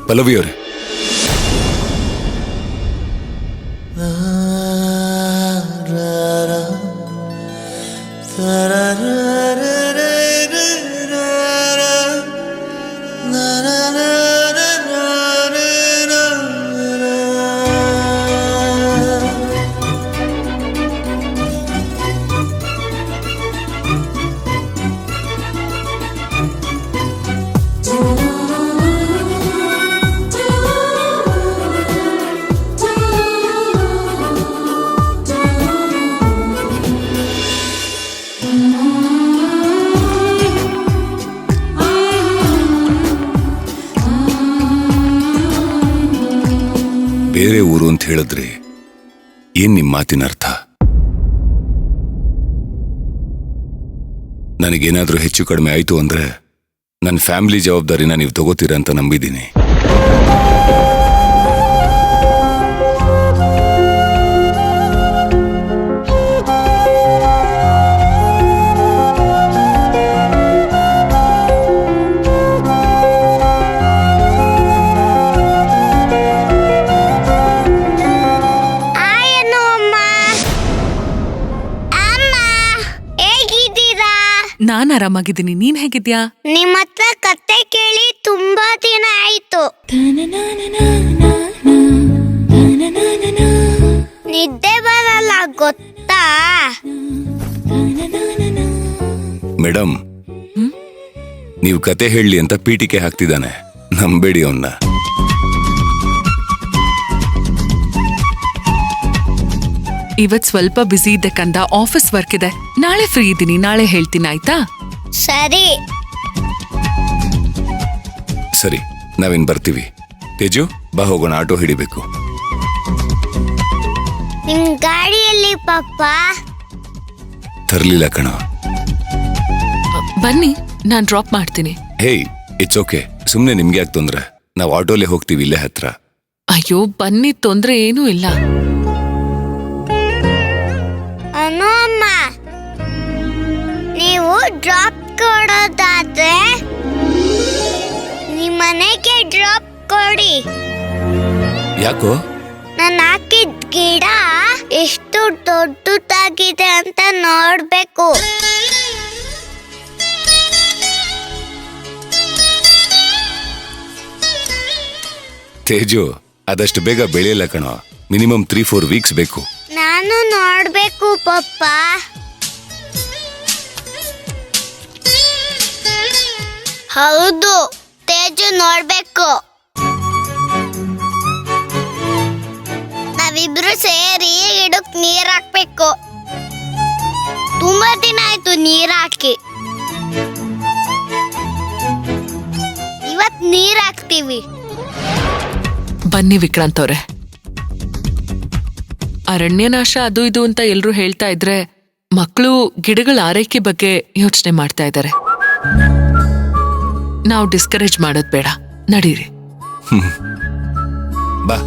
ಪಲ್ಲವಿಯವರೇ, ಬೇರೆ ಊರು ಅಂತ ಹೇಳಿದ್ರೆ ಏನ್ ನಿಮ್ ಮಾತಿನ ಅರ್ಥ? ನನಗೇನಾದ್ರೂ ಹೆಚ್ಚು ಕಡಿಮೆ ಆಯ್ತು ಅಂದ್ರೆ ನನ್ನ ಫ್ಯಾಮಿಲಿ ಜವಾಬ್ದಾರಿನ ನೀವು ತಗೋತೀರಾ ಅಂತ ನಂಬಿದ್ದೀನಿ. ನಾನ್ ಆರಾಮಾಗಿದ್ದೀನಿ, ನೀನ್ ಹೇಗಿದ್ಯಾ? ನಿಮ್ಮ ಹತ್ರ ಕತೆ ಕೇಳಿ ತುಂಬಾ ದಿನ ಆಯ್ತು. ನಿದ್ದೆ ಬರಲ್ಲ ಗೊತ್ತಾ? ಮೇಡಮ್, ನೀವು ಕತೆ ಹೇಳಲಿ ಅಂತ ಪೀಟಿಕೆ ಹಾಕ್ತಿದ್ದಾನೆ, ನಂಬೇಡಿ ಅವನ್ನ. ಇವತ್ ಸ್ವಲ್ಪ ಬ್ಯುಸಿ ಇದ್ದೆ ಕಂದ, ಆಫೀಸ್ ವರ್ಕ್ ಇದೆ. ನಾಳೆ ಫ್ರೀ ಇದ್ದೀನಿ, ನಾಳೆ ಹೇಳ್ತೀನಿ ಆಯ್ತಾ? ಸರಿ ಸರಿ, ನಾವಿನ್ ಬರ್ತೀವಿ. ತೇಜು, ಬಾ ಹೋಗೋಣ, ಆಟೋ ಹಿಡಿಬೇಕು. ನಿಮ್ ಗಾಡಿಯಲ್ಲಿ ಪಾಪ? ತರ್ಲಿಲ್ಲ ಕಣ. ಬನ್ನಿ, ನಾನ್ ಡ್ರಾಪ್ ಮಾಡ್ತೀನಿ. ಹೇಯ್, ಇಟ್ಸ್ ಓಕೆ, ಸುಮ್ನೆ ನಿಮ್ಗೆ ಯಾಕೆ ತೊಂದ್ರೆ? ನಾವು ಆಟೋಲೆ ಹೋಗ್ತೀವಿ, ಇಲ್ಲೇ ಹತ್ರ. ಅಯ್ಯೋ ಬನ್ನಿ, ತೊಂದ್ರೆ ಏನೂ ಇಲ್ಲ. ಅಮ್ಮ, ನೀವು ಡ್ರಾಪ್ ಕೊಡೋದಾದ್ರೆ ನಿಮ್ಮನೆಗೆ ಡ್ರಾಪ್ ಕೊಡಿ. ಯಾಕೋ? ನಾನು ಹಾಕಿದ ಗಿಡ ಎಷ್ಟು ದೊಡ್ಡದಾಗಿದೆ ಅಂತ ನೋಡ್ಬೇಕು. ತೇಜು, ಅದಷ್ಟು ಬೇಗ ಬೆಳೆಯಲ್ಲ ಕಣೋ, ಮಿನಿಮಮ್ 3-4 ವೀಕ್ಸ್ ಬೇಕು. ನಾನು ನೋಡ್ಬೇಕು ಪಪ್ಪ. ಹೌದು, ತೇಜು ನೋಡ್ಬೇಕು. ನಾವಿಬ್ರು ಸೇರಿ ಗಿಡಕ್ ನೀರ್ ಹಾಕ್ಬೇಕು. ತುಂಬಾ ದಿನ ಆಯ್ತು ನೀರ್ ಹಾಕಿ. ಇವತ್ ನೀರ್ ಹಾಕ್ತೀವಿ. ಬನ್ನಿ ವಿಕ್ರಾಂತ್ ಅವ್ರೆ, ಅರಣ್ಯನಾಶ ಅದು ಇದು ಅಂತ ಎಲ್ರು ಹೇಳ್ತಾ ಇದ್ರೆ ಮಕ್ಕಳು ಗಿಡಗಳ ಆರೈಕೆ ಬಗ್ಗೆ ಯೋಚನೆ ಮಾಡ್ತಾ ಇದ್ದಾರೆ. ನಾವು ಡಿಸ್ಕರೇಜ್ ಮಾಡೋದ್ ಬೇಡ, ನಡೀರಿ. ಬಾ.